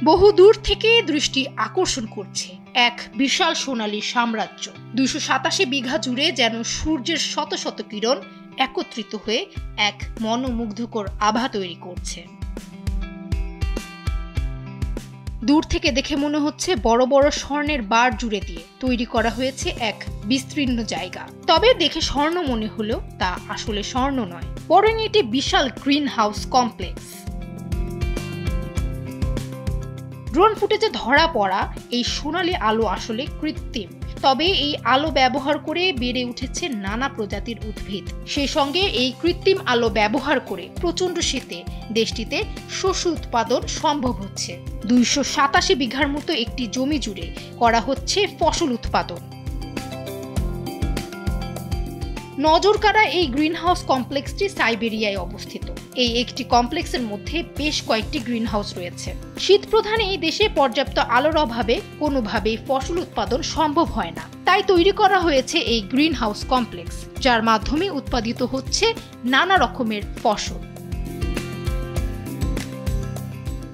বহু দূর থেকে দৃষ্টি আকর্ষণ করছে এক বিশাল সোনালী সাম্রাজ্য। 287 বিঘা জুড়ে যেন সূর্যের শত শত কিরণ একত্রিত হয়ে এক মনোমুগ্ধকর আভা তৈরি করছে। দূর থেকে দেখে মনে হচ্ছে বড় বড় স্বর্ণের বার জুড়ে দিয়ে তৈরি করা হয়েছে এক বিস্তীর্ণ জায়গা। তবে দেখে স্বর্ণ মনে হলেও তা আসলে স্বর্ণ নয়, বরং এটি বিশাল গ্রিন হাউস কমপ্লেক্স। ড্রোন ফুটেজে ধরা পড়া এই সোনালী আলো আসলে কৃত্রিম, তবে এই আলো ব্যবহার করে বেড়ে উঠেছে নানা প্রজাতির উদ্ভিদ। সেই সঙ্গে এই কৃত্রিম আলো ব্যবহার করে প্রচণ্ড শীতে দেশটিতে শস্য উৎপাদন সম্ভব হচ্ছে। 287 বিঘার মতো একটি জমি জুড়ে করা হচ্ছে ফসল উৎপাদন। নজরকাড়া এই গ্রিন হাউস কমপ্লেক্সটি সাইবেরিয়ায় অবস্থিত। এই একটি কমপ্লেক্সের মধ্যে বেশ কয়েকটি গ্রিন হাউস রয়েছে। শীত প্রধান এই দেশে পর্যাপ্ত আলোর অভাবে কোনোভাবেই ফসল উৎপাদন সম্ভব হয় না, তাই তৈরি করা হয়েছে এই গ্রিন হাউস কমপ্লেক্স, যার মাধ্যমে উৎপাদিত হচ্ছে নানা রকমের ফসল।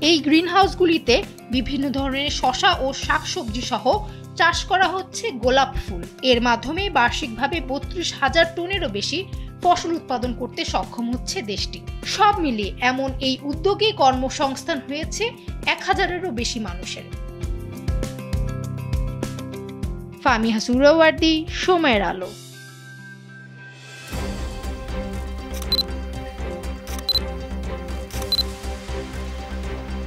এই গ্রিন হাউসগুলিতে বিভিন্ন ধরনের শসা ও শাকসবজি সহ চাষ করা হচ্ছে গোলাপ ফুল। এর মাধ্যমে বার্ষিকভাবে 32,000 টনেরও বেশি ফসল উৎপাদন করতে সক্ষম হচ্ছে দেশটি। সব মিলিয়ে এমন এই উদ্যোগে কর্মসংস্থান হয়েছে 1000-এরও বেশি মানুষের। ফামিহা সুহরাওয়ার্দী, সময়ের আলো।